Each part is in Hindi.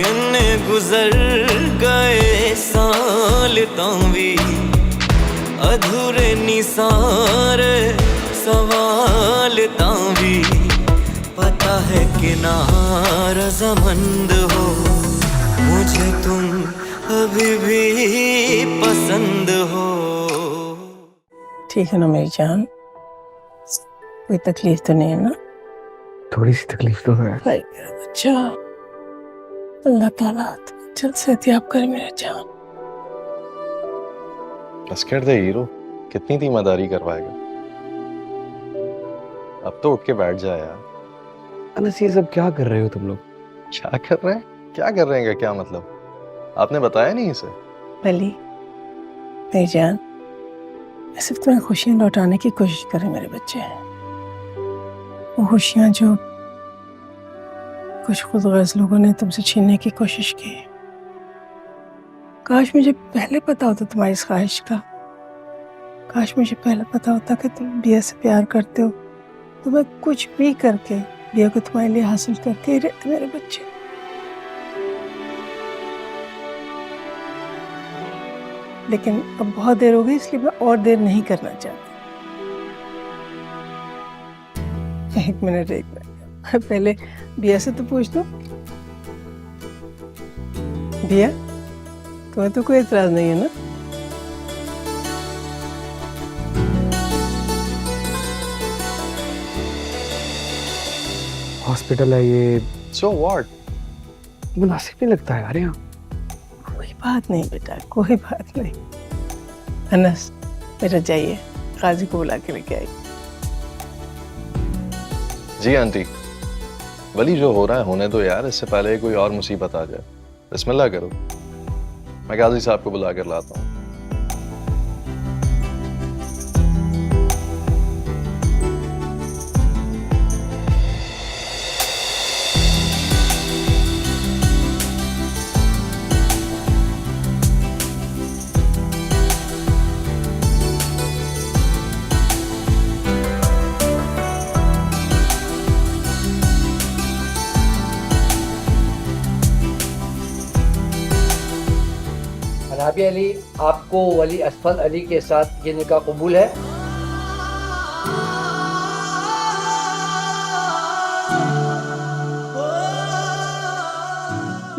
किन्ने गुजर गए साल तावी अधूरे निसारे सवाल तावी पता है कि नारज़मंद हो मुझे तुम अभी भी पसंद हो। ठीक है ना मेरी जान, कोई तकलीफ तो नहीं है ना? थोड़ी सी तकलीफ तो है। भाई मेरा बच्चा, अल्लाह ताला जल्द से याब करे मेरा जान। बस कर दे हीरो, कितनी तीमारदारी करवाएगा। अब तो उठ के बैठ जाए यार। अनस, ये सब क्या कर रहे हो तुम लोग? क्या कर रहे हैं? क्या कर रहे हैं का क्या मतलब? आपने बताया नहीं इसे? वली मेरी जान, मैं सिर्फ तुम्हें खुशियाँ लौटाने की कोशिश कर रहे मेरे बच्चे। वो खुशियाँ जो कुछ खुदगर्ज़ लोगों ने तुमसे छीनने की कोशिश की। काश मुझे पहले पता होता तुम्हारी इस ख्वाहिश का। काश मुझे पहले पता होता कि तुम बिया से प्यार करते हो, तो मैं कुछ भी करके बिया को तुम्हारे लिए हासिल करके ही रहते मेरे बच्चे। लेकिन अब बहुत देर हो गई, इसलिए मैं और देर नहीं करना चाहती। एक मिनट पहले बिया से तो पूछ दो। बिया, तुम्हें तो कोई एतराज नहीं है ना? हॉस्पिटल है ये, So what? मुनासिब नहीं लगता है यार यहाँ। कोई बात नहीं बेटा, कोई बात नहीं। अनस, बेटा जाइए, काजी को बुला के लेके आई। जी आंटी, वली जो हो रहा है होने दो यार, इससे पहले कोई और मुसीबत आ जाए। बिस्मिल्लाह करो, मैं काजी साहब को बुला कर लाता हूँ। अनाबी अली, आपको वली असफल अली के साथ ये निकाह कबूल है?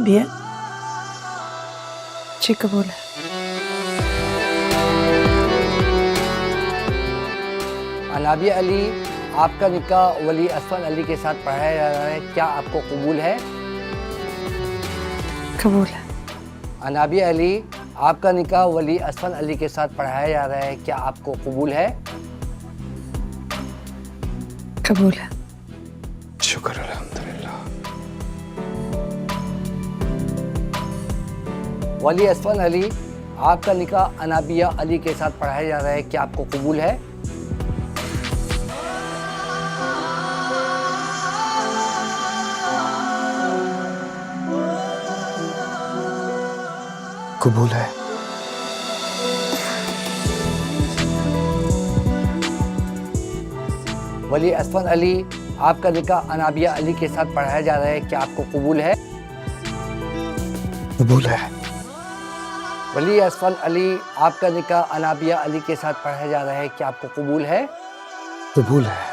बिया जी कबूल है। अनाबी अली, आपका निकाह वली असफल अली के साथ पढ़ाया जा रहा है, क्या आपको कबूल है? कबूल है। अनाबी अली, आपका निकाह वली असफल अली के साथ पढ़ाया जा रहा है, क्या आपको कबूल है? कबूल है। शुक्र अल्हम्दुलिल्लाह। वली असफल अली, आपका निकाह अनाबिया अली के साथ पढ़ाया जा रहा है, क्या आपको कबूल है? कबूल है। वली असफल अली, आपका निकाह अनाबिया अली के साथ पढ़ाया जा रहा है, क्या आपको कबूल है? कबूल है। वली असफल अली, आपका निकाह अनाबिया अली के साथ पढ़ाया जा रहा है, क्या आपको कबूल है? कबूल है।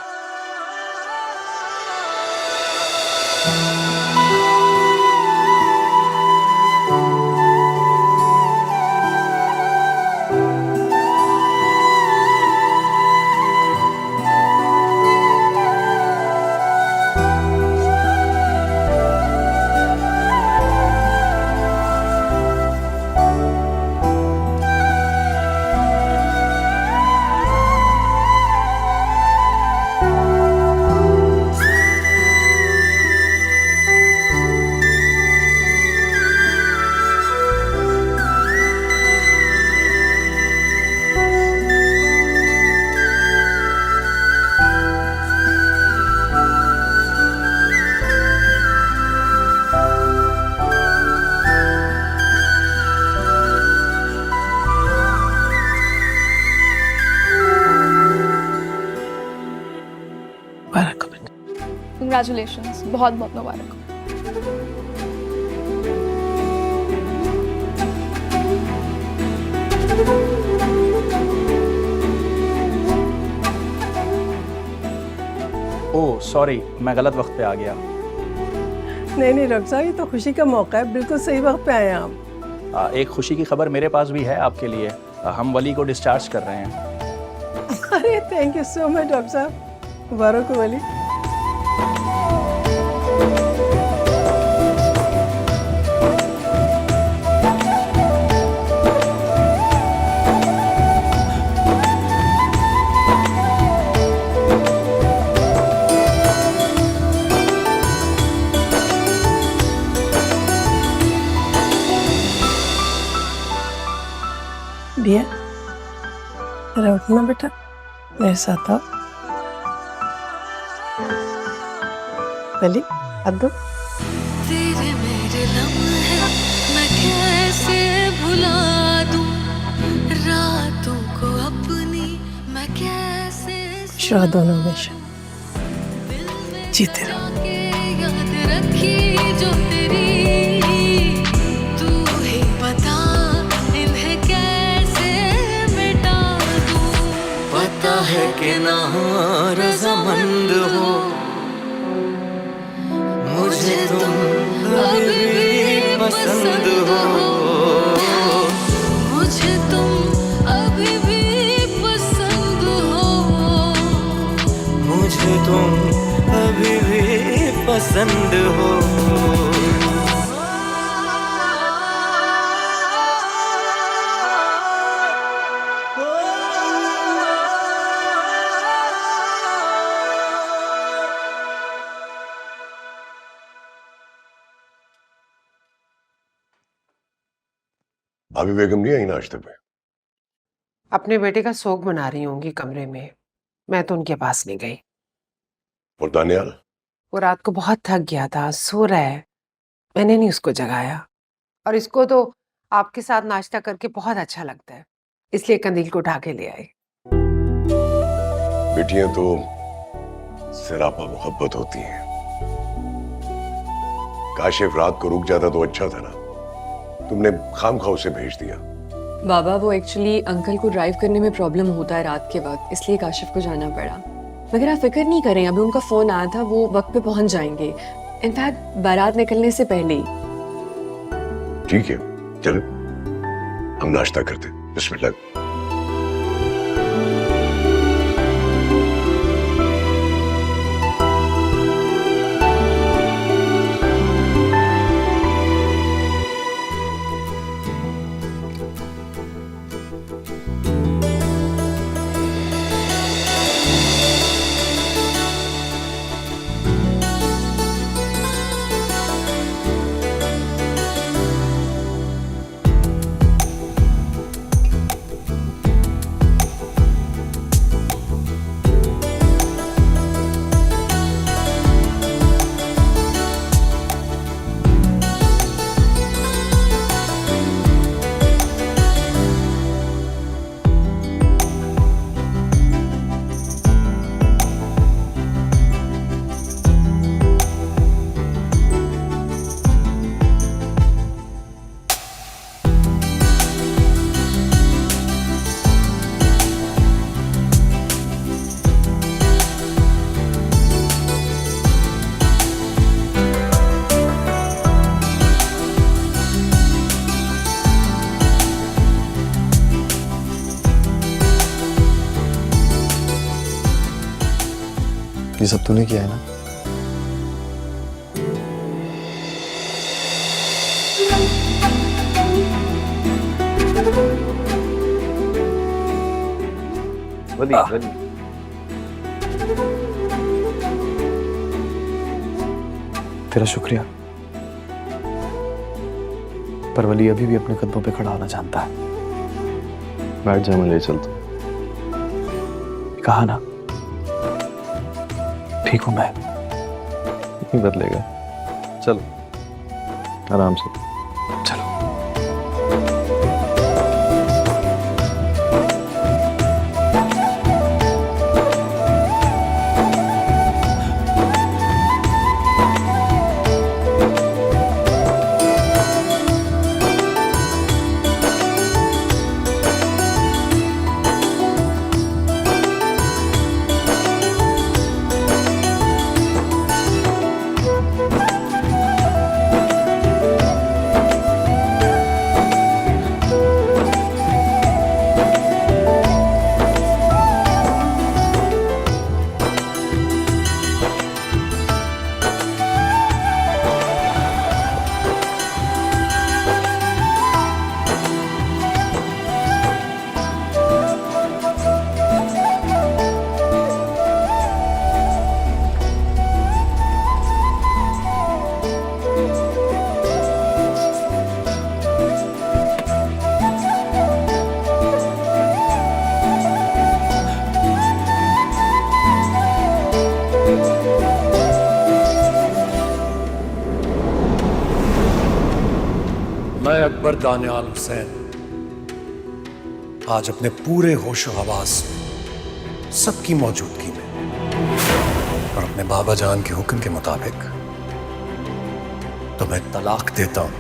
मुबारक हो बेटा। कंग्रेचुलेशंस, बहुत बहुत मुबारक हो। ओह सॉरी, मैं गलत वक्त पे आ गया। नहीं रक्षा, ये तो खुशी का मौका है, बिल्कुल सही वक्त पे आए हैं आप। एक खुशी की खबर मेरे पास भी है आपके लिए। हम वली को डिस्चार्ज कर रहे हैं। अरे thank you so much doctor साहब, मुबारक हो वली। बिया, जरा उठना बेटा, मेरे साथ आओ। वली, अब दो। तेरे मेरे लम्हे मैं कैसे भुला दूं, रातों को अपनी मैं कैसे शुरू दोनों हमेशा जीते रहो। के याद रखी जो तेरी, तू ही बता इन्हें कैसे मिटा दूं। पता है कि ना रज़ामंद हो, मुझे तुम अभी भी पसंद हो, मुझे तुम अभी भी पसंद हो, मुझे तुम अभी भी पसंद हो। भाभी बेगम नहीं आई नाश्ते पे? अपने बेटे का शोक मना रही होंगी कमरे में, मैं तो उनके पास नहीं गई। और दानियाल? वो रात को बहुत थक गया था, सो रहा है, मैंने नहीं उसको जगाया। और इसको तो आपके साथ नाश्ता करके बहुत अच्छा लगता है, इसलिए कंदील को उठा के ले आई। बेटियां तो सरापा मोहब्बत होती हैं। काशिफ रात को रुक जाता तो अच्छा था ना, तुमने खामखा उसे भेज दिया। बाबा वो एक्चुअली अंकल को ड्राइव करने में प्रॉब्लम होता है रात के वक्त, इसलिए काशिफ को जाना पड़ा। मगर आप फिक्र नहीं करें, अभी उनका फोन आया था, वो वक्त पे पहुंच जाएंगे, इनफैक्ट बारात निकलने से पहले ही। ठीक है, चलो हम नाश्ता करते। बिस्मिल्लाह। ये सब तूने किया है ना? वली वली तेरा शुक्रिया, पर वली अभी भी अपने कदमों पे खड़ा होना जानता है। बैठ जा, मैं ले चलता। कहा ना, ठीक हूं मैं। नहीं बदलेगा, चलो आराम से चलो। अकबर दानियाल हुसैन आज अपने पूरे होशो हवास में सबकी मौजूदगी में और अपने बाबा जान के हुक्म के मुताबिक तुम्हें तलाक देता हूं,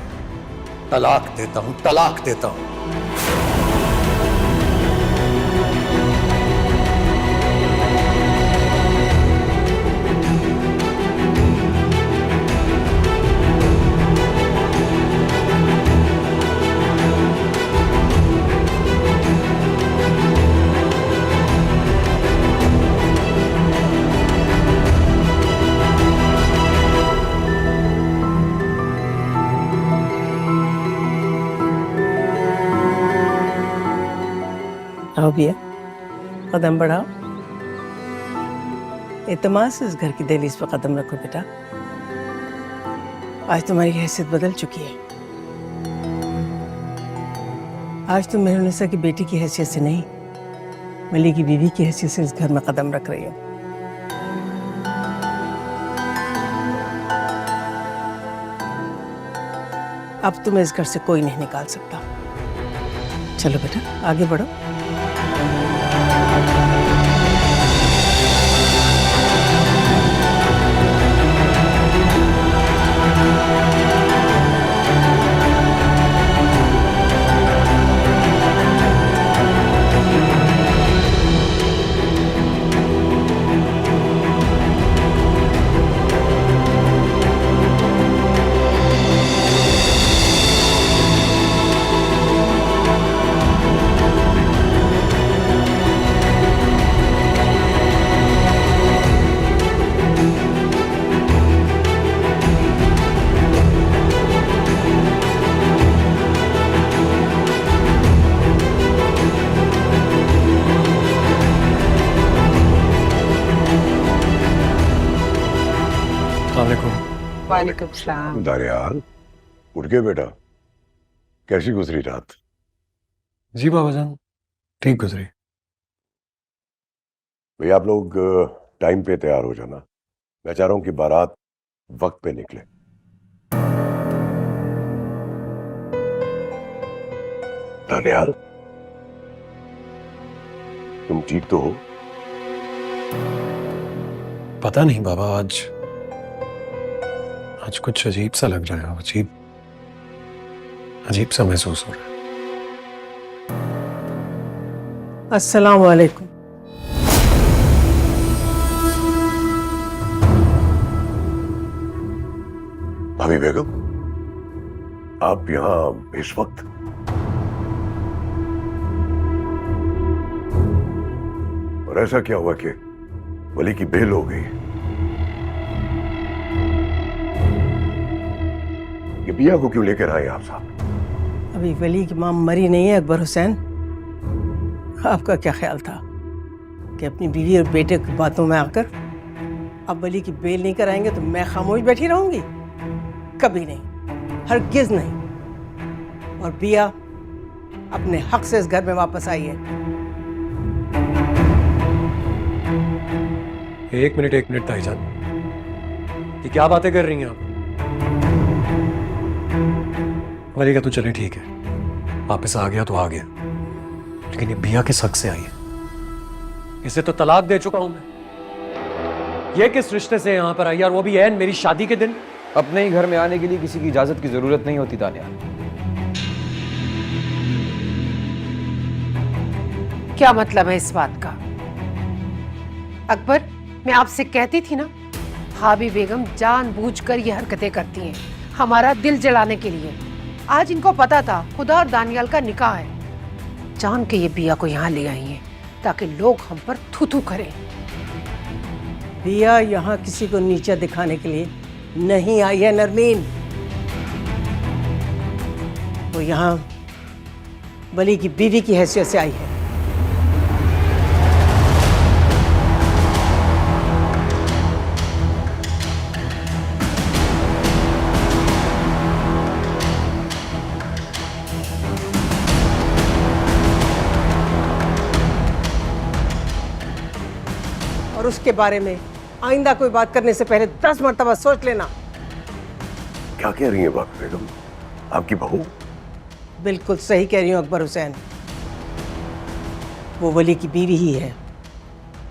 तलाक देता हूं, तलाक देता हूं। आओ भैया, कदम बढ़ाओ। एतमाद से इस घर की दहलीज पर कदम रखो बेटा। आज तुम्हारी हैसियत बदल चुकी है। आज तुम मेहरुनिसा की बेटी की हैसियत से नहीं, मली की बीवी की हैसियत से इस घर में कदम रख रही हो। अब तुम्हें इस घर से कोई नहीं निकाल सकता। चलो बेटा, आगे बढ़ो। वालेकुम सलाम। दानियाल, उठ गए बेटा? कैसी गुजरी रात? जी बाबा जान, ठीक गुजरी। भैया आप लोग टाइम पे तैयार हो जाना। मैं चाह रहा हूं कि बारात वक्त पे निकले। दानियाल, तुम ठीक तो हो? पता नहीं बाबा, आज कुछ अजीब सा लग रहा है। अजीब सा महसूस हो रहा है। अस्सलाम वालेकुम। भाभी बेगम, आप यहां इस वक्त? और ऐसा क्या हुआ कि वली की बेल हो गई? ये बिया को क्यों लेकर आए आप साहब? अभी वली की मां मरी नहीं है अकबर हुसैन। आपका क्या ख्याल था कि अपनी बीवी और बेटे की बातों में आकर अब वली की बेल नहीं कराएंगे तो मैं खामोश बैठी रहूंगी? कभी नहीं, हरगिज नहीं। और बिया अपने हक से इस घर में वापस आई है। एक मिनट ताईजान, ये क्या बातें कर रही हैं आप? वली का तो चले ठीक है, वापस आ गया तो आ गया, लेकिन ये बिया किस हक से आई है? इसे तो तलाक दे चुका हूं मैं। ये किस रिश्ते से यहां पर आई और वो भी ऐन मेरी शादी के दिन? अपने ही घर में आने के लिए किसी की इजाजत की जरूरत नहीं होती दानियाल। क्या मतलब है इस बात का? अकबर, मैं आपसे कहती थी ना, भाभी बेगम जानबूझकर ये हरकतें करती हैं हमारा दिल जलाने के लिए। आज इनको पता था खुदा और दानियाल का निकाह है, जान के ये बिया को यहाँ ले आई हैं ताकि लोग हम पर थू थू करें। बिया यहाँ किसी को नीचा दिखाने के लिए नहीं आई है नरमीन। वो यहाँ वली की बीवी की हैसियत से आई है। और उसके बारे में आइंदा कोई बात करने से पहले 10 मर्तबा सोच लेना। क्या कह रही है बाप बेगम? आपकी बहू बिल्कुल सही कह रही हूँ अकबर हुसैन, वो वली की बीवी ही है।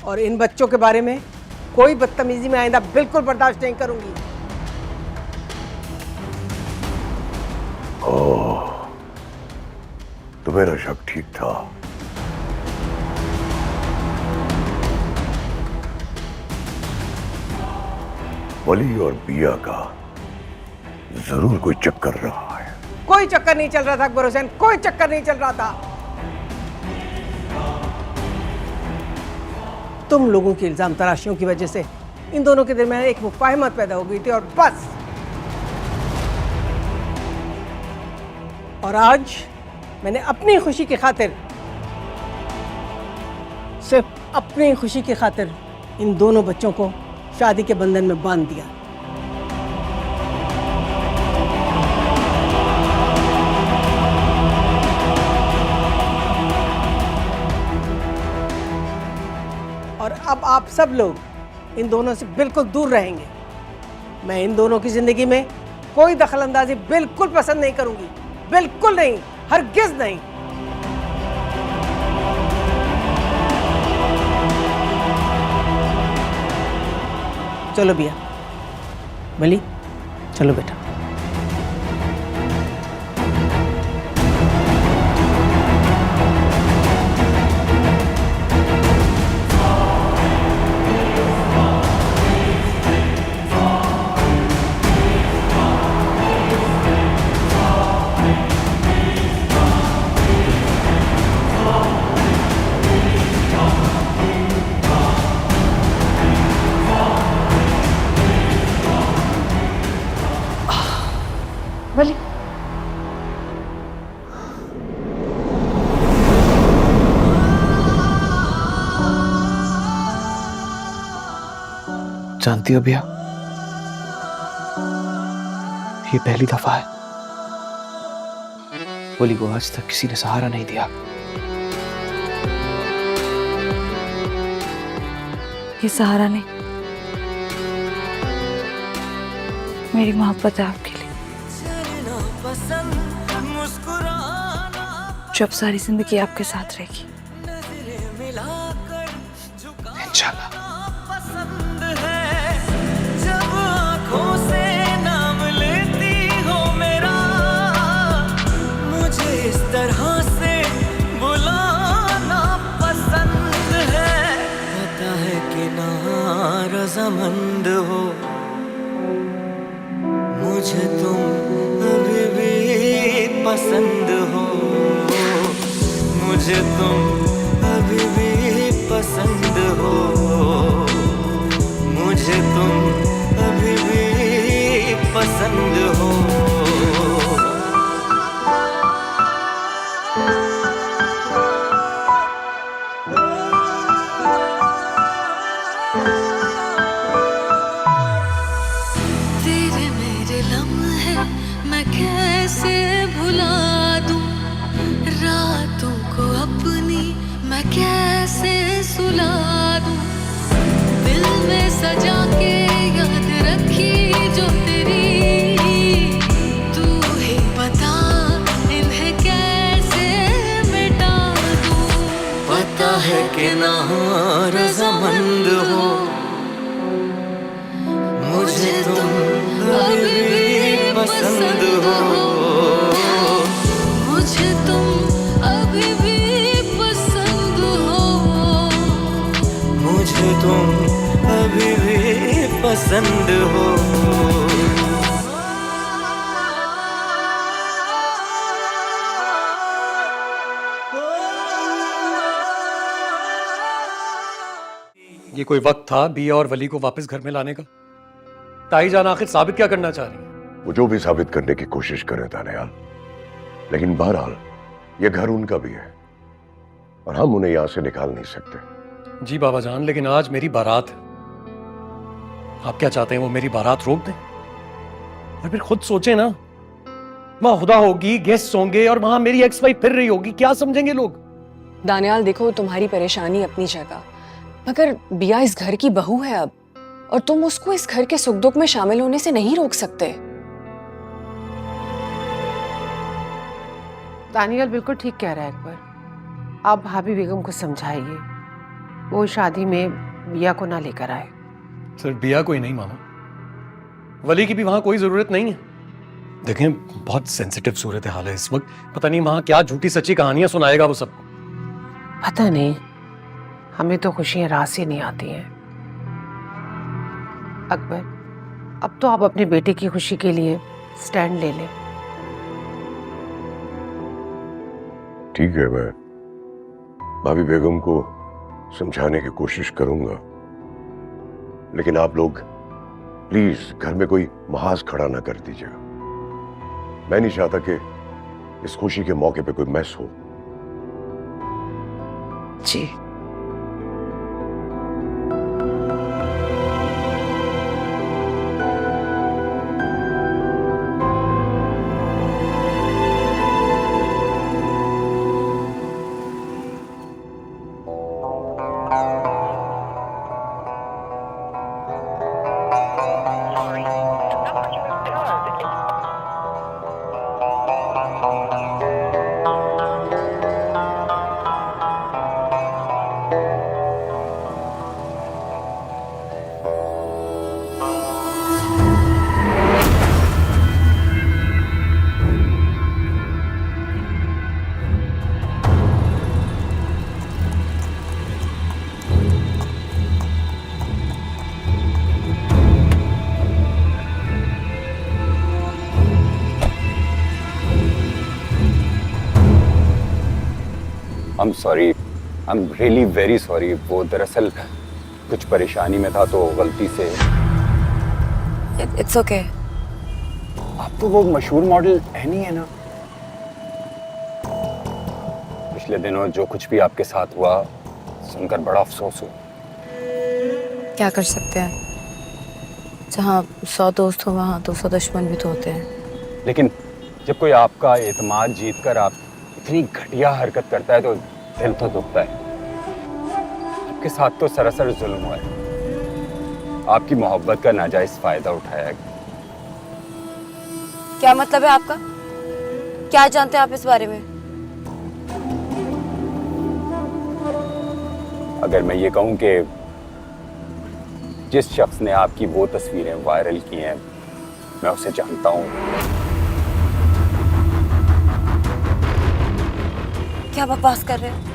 और इन बच्चों के बारे में कोई बदतमीजी में आइंदा बिल्कुल बर्दाश्त नहीं करूंगी। ओह, तो मेरा शक ठीक था। वली और बिया का जरूर कोई चक्कर रहा है। कोई चक्कर नहीं चल रहा था अकबर हुसैन, कोई चक्कर नहीं चल रहा था। तुम लोगों की इल्जाम तराशियों की वजह से इन दोनों के दरमियान एक मुफाहमत पैदा हो गई थी और बस। और आज मैंने अपनी खुशी की खातिर, सिर्फ अपनी खुशी की खातिर इन दोनों बच्चों को शादी के बंधन में बांध दिया। और अब आप सब लोग इन दोनों से बिल्कुल दूर रहेंगे। मैं इन दोनों की जिंदगी में कोई दखलंदाजी बिल्कुल पसंद नहीं करूंगी, बिल्कुल नहीं, हरगिज नहीं। चलो बिया, वली, चलो बेटा। वली, जानती हो भैया, ये पहली दफा है वली को आज तक किसी ने सहारा नहीं दिया। ये सहारा नहीं, मेरी मोहब्बत है आपके लिए, जो अब सारी जिंदगी आपके साथ रहेगी इंशाल्लाह। जब आँखों से नाम लेती हो मेरा, मुझे इस तरह से बुलाना पसंद है। पता है कि ना रज़ामंद हो, मुझे तुम अभी भी पसंद हो, मुझे तुम अभी भी पसंद हो, मुझे तुम अभी भी पसंद हो। तेरे मेरे लम्हे मैं कैसे भुला दूं, रातों को अपनी मैं कैसे सुला दूं, दिल में सजा के याद रखी जो तेरी, तू ही बता इन्हें कैसे मिटा दूं। पता है कि ना रज़ामंद हो, मुझे तुम अभी भी पसंद हो, मुझे तुम अभी भी पसंद हो, मुझे तुम अभी भी पसंद हो। ये कोई वक्त था बिया और वली को वापस घर में लाने का? ताई जान आखिर साबित क्या करना चाह रही है? वो जो भी साबित करने की कोशिश करें दानियाल, लेकिन बहरहाल ये घर उनका भी है और हम उन्हें यहां से निकाल नहीं सकते। जी बाबा जान, लेकिन आज मेरी बारात है। आप क्या चाहते हैं वो मेरी बारात रोक दें? और फिर खुद सोचे ना, वहां खुदा होगी, गेस्ट होंगे और वहां मेरी एक्स वाइफ फिर रही होगी, क्या समझेंगे लोग? दानियाल देखो, तुम्हारी परेशानी अपनी जगह, मगर बिया इस घर की बहू है अब, और तुम उसको इस घर के सुख दुख में शामिल होने से नहीं रोक सकते। दानियल बिल्कुल ठीक कह रहा है अकबर। आप भाभी बेगम को समझाइए, वो शादी में बिया को ना लेकर आए। सिर्फ बिया को ही नहीं मामा, वली की भी वहां कोई जरूरत नहीं है। देखें, बहुत सेंसिटिव सूरत हाल है इस वक्त। पता नहीं वहां क्या झूठी सच्ची कहानियां सुनाएगा वो सबको। पता नहीं, हमें तो खुशियां राह से नहीं आती हैं। अकबर, अब तो आप अपने बेटे की खुशी के लिए स्टैंड ले लें। ठीक है, मैं भाभी बेगम को समझाने की कोशिश करूंगा, लेकिन आप लोग प्लीज घर में कोई महाज खड़ा ना कर दीजिएगा। मैं नहीं चाहता कि इस खुशी के मौके पे कोई मैस हो। जी। I'm sorry, I'm really very sorry। वो दरअसल कुछ परेशानी में था तो गलती से। It's okay. आप तो वो मशहूर मॉडल एनी है ना? पिछले दिनों जो कुछ भी आपके साथ हुआ सुनकर बड़ा अफसोस हुआ। क्या कर सकते हैं, जहाँ 100 दोस्त हो वहाँ 200 दुश्मन भी तो होते हैं। लेकिन जब कोई आपका एतमाद जीत कर आप इतनी घटिया हरकत करता है तो दिल तो दुखता है। आपके साथ तो सरासर जुल्म हुआ है। आपकी मोहब्बत का नाजायज फायदा उठाया। क्या मतलब है आपका? क्या जानते हैं आप इस बारे में? अगर मैं ये कहूं कि जिस शख्स ने आपकी वो तस्वीरें वायरल की हैं मैं उसे जानता हूं। क्या बकवास कर रहे हैं?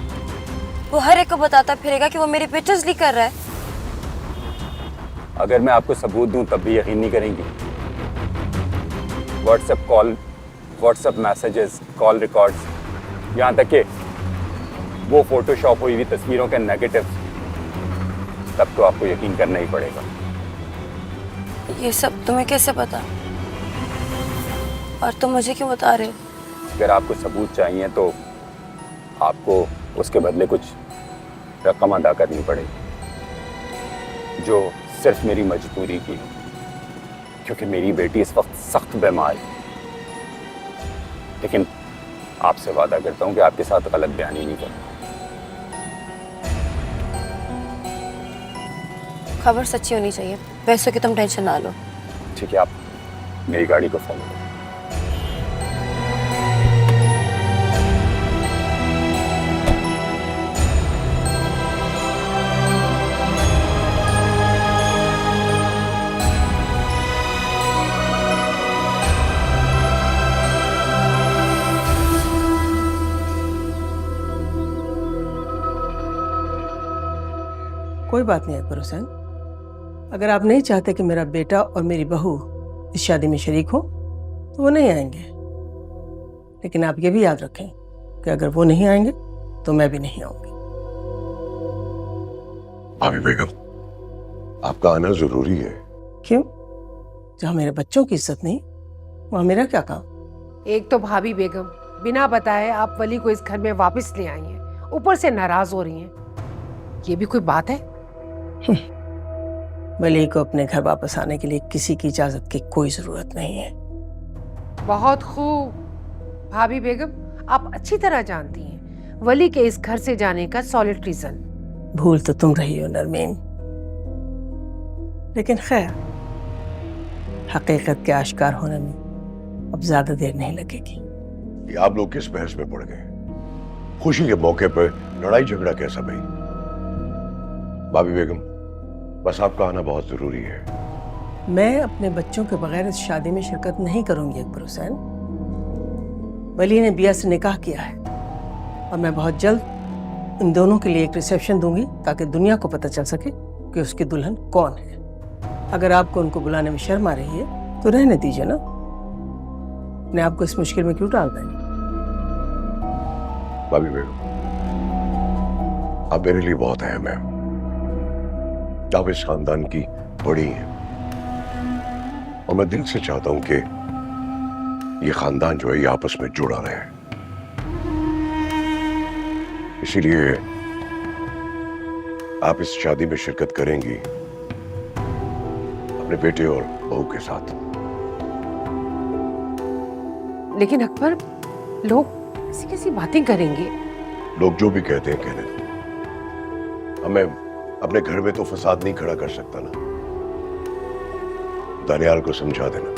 वो हर एक को बताता फिरेगा कि वो मेरी पिक्चर्स लीक कर रहा है। अगर मैं आपको सबूत दूं तब भी यकीन नहीं करेंगी। WhatsApp call, WhatsApp messages, call records, यहाँ तक कि वो फोटोशॉप हुई हुई तस्वीरों के नेगेटिव, तब तो आपको यकीन करना ही पड़ेगा। ये सब तुम्हें कैसे पता? और तुम मुझे क्यों बता रहे हो? अगर आपको सबूत चाहिए तो आपको उसके बदले कुछ रकम अदा करनी पड़ेगी, जो सिर्फ मेरी मजबूरी की, क्योंकि मेरी बेटी इस वक्त सख्त बीमार है। लेकिन आपसे वादा करता हूं कि आपके साथ गलत बयानी नहीं करूंगा। खबर सच्ची होनी चाहिए, पैसों की तुम टेंशन ना लो। ठीक है, आप मेरी गाड़ी को फॉलो करो। कोई बात नहीं अकबर हुसैन, अगर आप नहीं चाहते कि मेरा बेटा और मेरी बहू इस शादी में शरीक हो तो वो नहीं आएंगे। लेकिन आप ये भी याद रखें कि अगर वो नहीं आएंगे तो मैं भी नहीं आऊंगी। भाभी बेगम, आपका आना जरूरी है। क्यों? जहाँ मेरे बच्चों की इज्जत नहीं वहाँ मेरा क्या काम? एक तो भाभी बेगम बिना बताए आप वली को इस घर में वापस ले आई हैं, ऊपर से नाराज हो रही हैं। ये भी कोई बात है? वली को अपने घर वापस आने के लिए किसी की इजाजत की कोई जरूरत नहीं है। बहुत खूब भाभी बेगम, आप अच्छी तरह जानती हैं वली के इस घर से जाने का सॉलिड रीजन। भूल तो तुम रही हो नरमीन, लेकिन खैर हकीकत के आश्कार होने में अब ज्यादा देर नहीं लगेगी। कि आप लोग किस बहस में पड़ गए। खुशी के मौके पर लड़ाई झगड़ा कैसा भाई? भाभी बेगम, बस आपका आना बहुत जरूरी है। मैं अपने बच्चों के बगैर इस शादी में शिरकत नहीं करूंगी अकबर हुसैन। वली ने बिया से निकाह किया है और मैं बहुत जल्द इन दोनों के लिए एक रिसेप्शन दूंगी ताकि दुनिया को पता चल सके कि उसकी दुल्हन कौन है। अगर आपको उनको बुलाने में शर्म आ रही है तो रहने दीजिए ना, अपने आपको इस मुश्किल में क्यों डाल देंगे। भाभी बेगम, आप मेरे लिए बहुत अहम है। आप इस खानदान की बड़ी हैं और मैं दिल से चाहता हूं कि ये खानदान जो है ये आपस में जुड़ा रहे। इसीलिए आप इस शादी में शिरकत करेंगी अपने बेटे और बहू के साथ। लेकिन अकबर, लोग ऐसी कैसी बातें करेंगे। लोग जो भी कहते हैं कहने दो। हमें अपने घर में तो फसाद नहीं खड़ा कर सकता ना। दानियाल को समझा देना।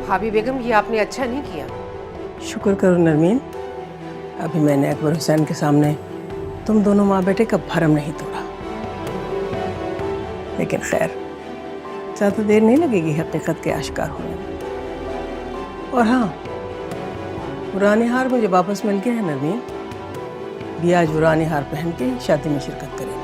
भाभी बेगम, ये आपने अच्छा नहीं किया। शुक्र करो नरमीन, अभी मैंने अकबर हुसैन के सामने तुम दोनों माँ बेटे का भरम नहीं तोड़ा। लेकिन खैर, ज़्यादा देर नहीं लगेगी हकीकत के आश्कार होने में। और हाँ, पुराने हार मुझे वापस मिल गया है नरमीन। भी आज पुराने हार पहन के शादी में शिरकत करेगी।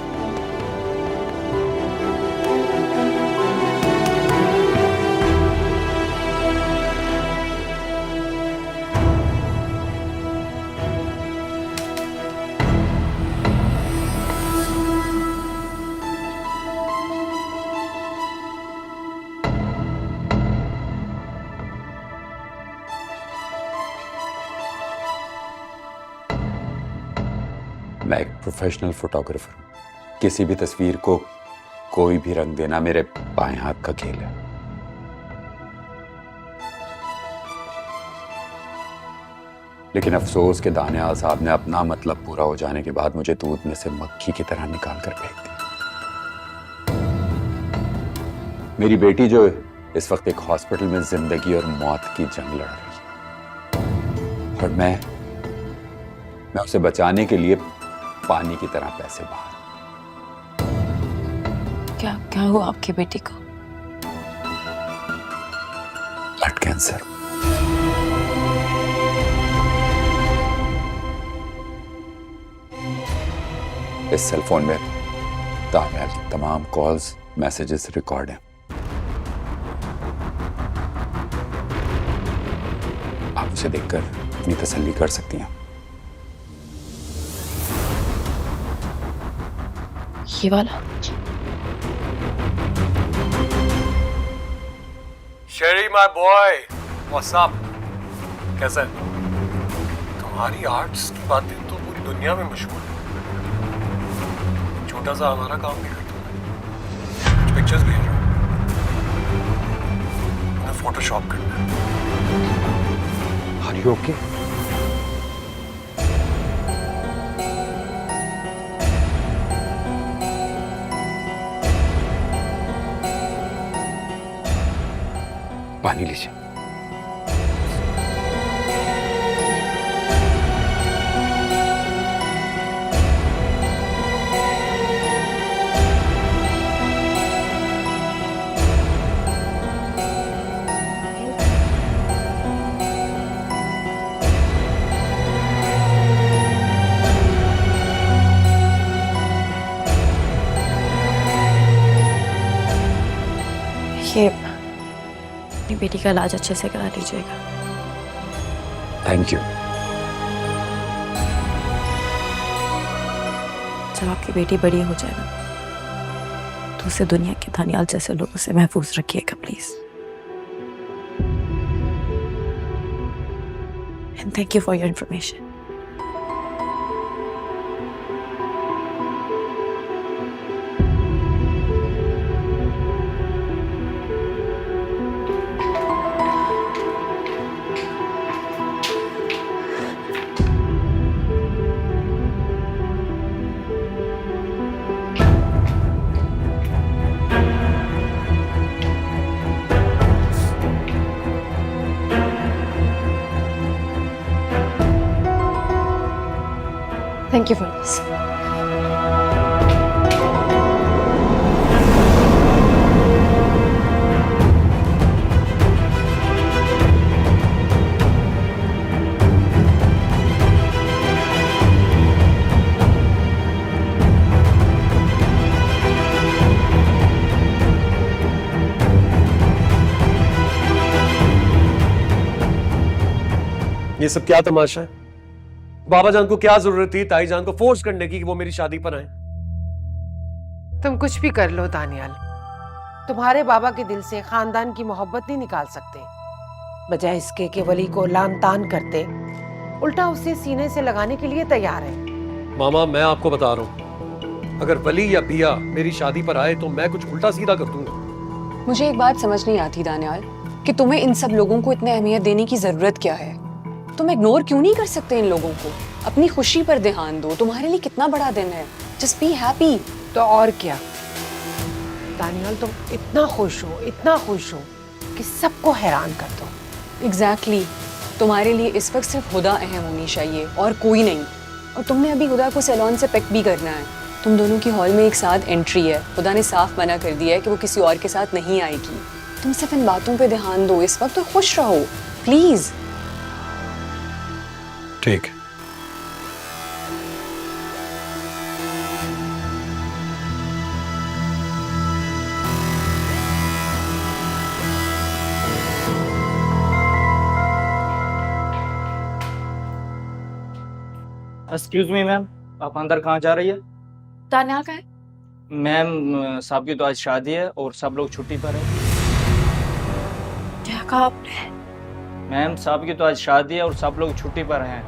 मैं एक प्रोफेशनल फोटोग्राफर हूँ। किसी भी तस्वीर को कोई भी रंग देना मेरे बाएं हाथ का खेल है। लेकिन अफसोस के दानियाल साहब ने अपना मतलब पूरा हो जाने के बाद मुझे दूध में से मक्खी की तरह निकाल कर फेंक दिया। मेरी बेटी जो इस वक्त एक हॉस्पिटल में जिंदगी और मौत की जंग लड़ रही है और मैं उसे बचाने के लिए पानी की तरह पैसे बहा। क्या हुआ आपकी बेटी को? Blood cancer. इस सेल फोन में दानियाल की तमाम कॉल्स, मैसेजेस रिकॉर्ड हैं। आप उसे देखकर अपनी तसल्ली कर सकती हैं। ये वाला? शेरी माय बॉय, व्हाट्स अप? कैसा है? तुम्हारी आर्ट्स की बातें तो पूरी दुनिया में मशहूर है। छोटा सा हमारा काम भी करता हूँ। कुछ पिक्चर्स भेज रहा हूँ, फोटोशॉप करना है। Are you okay? पानी लीजिए। ये अपनी बेटी का इलाज अच्छे से करा लीजिएगा। Thank you. जब आपकी बेटी बड़ी हो जाए ना, तो उसे दुनिया के दानियाल जैसे लोगों से महफूज रखिएगा please. And thank you for your information. Thank you for this. ये सब क्या तमाशा है? बाबा जान को क्या जरूरत थी ताई जान को फोर्स करने की कि वो मेरी शादी पर आए? तुम कुछ भी कर लो दानियाल, तुम्हारे बाबा के दिल से खानदान की मोहब्बत नहीं निकाल सकते। बजाय इसके कि वली को लान तान करते, उल्टा उसे सीने से लगाने के लिए तैयार है। मामा, मैं आपको बता रहा हूँ, अगर वली या बिया मेरी शादी पर आए तो मैं कुछ उल्टा सीधा कर दूंगा। मुझे एक बात समझ नहीं आती दानियाल कि तुम्हें इन सब लोगों को इतने अहमियत देने की जरूरत क्या है? तुम इग्नोर क्यों नहीं कर सकते इन लोगों को? अपनी खुशी पर ध्यान दो, तुम्हारे लिए कितना बड़ा दिन है। Just be happy. तो और क्या दानियाल, तुम इतना खुश हो कि सबको हैरान कर दो। एग्जैक्टली तुम्हारे लिए इस वक्त सिर्फ हुदा अहम होनी चाहिए और कोई नहीं। और तुमने अभी हुदा को सैलून से पिक भी करना है। तुम दोनों की हॉल में एक साथ एंट्री है। हुदा ने साफ मना कर दिया है कि वो किसी और के साथ नहीं आएगी। तुम सिर्फ इन बातों पे ध्यान दो इस वक्त और खुश रहो प्लीज। ठीक। एक्सक्यूज मी मैम, आप अंदर कहाँ जा रही है? दानियाल का है? मैम साहब की तो आज शादी है और सब लोग छुट्टी पर है। क्या कहा आपने? मैम साहब की तो आज शादी है और सब लोग छुट्टी पर हैं।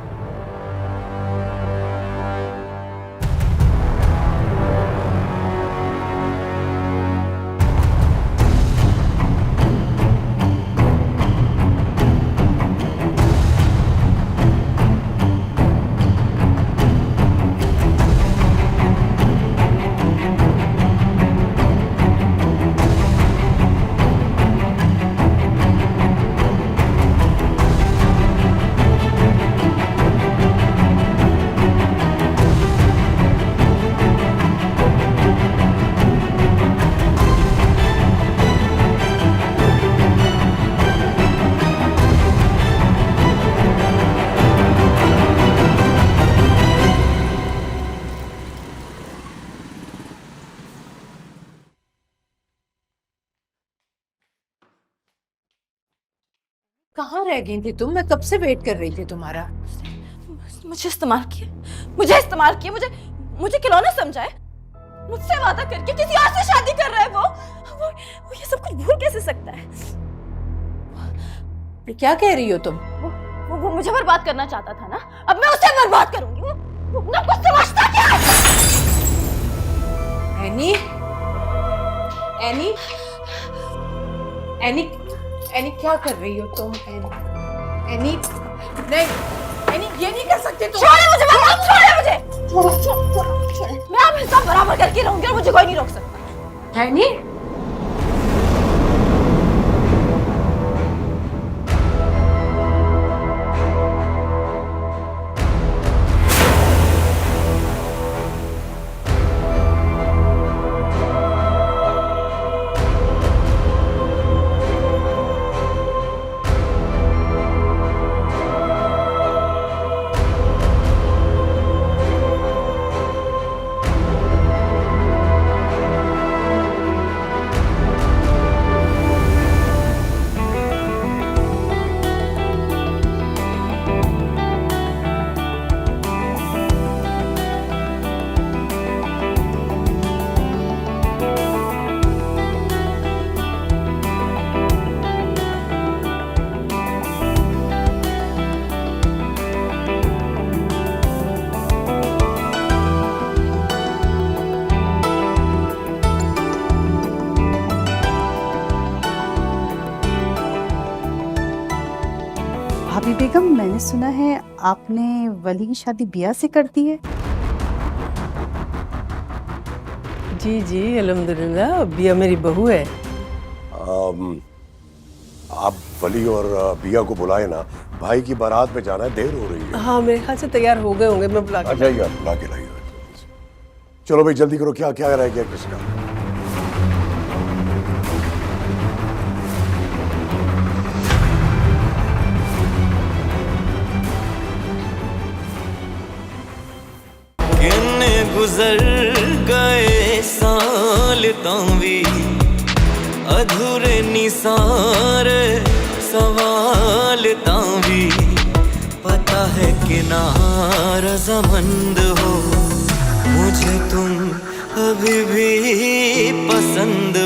कहाँ रह गई थी तुम? मैं कब से वेट कर रही थी तुम्हारा। मुझे इस्तेमाल किया, मुझे खिलौना समझा है। मुझसे वादा करके किसी और से शादी कर रहा है वो ये सब कुछ भूल कैसे सकता है? क्या कह रही हो तुम? वो मुझे बर्बाद करना चाहता था ना, अब मैं उसे बर्बाद करूंगी। वो ना कुछ समझता क्या है? एनी एनी एनी एनी क्या कर रही हो तुम? एनी नहीं, एनी ये नहीं कर सकते तुम। छोड़े मुझे। मैं अब हिसाब बराबर करके रहूंगी और मुझे कोई नहीं रोक सकता। एनी भाभी बेगम, मैंने सुना है आपने वली की शादी बिया से कर दी है। जी जी अल्हम्दुलिल्लाह, बिया मेरी बहू है। आप वली और बिया को बुलाए ना, भाई की बारात में जाना है, देर हो रही है। हाँ मेरे ख्याल से तैयार हो गए होंगे, मैं बुला के जाइए, बुला के लाइए। चलो भाई जल्दी करो, क्या क्या रह गया किसका? किन्ने गुजर गए साल तावी अधूरे निसारे सवाल तावी पता है कि नारज़मंद हो मुझे तुम अभी भी पसंद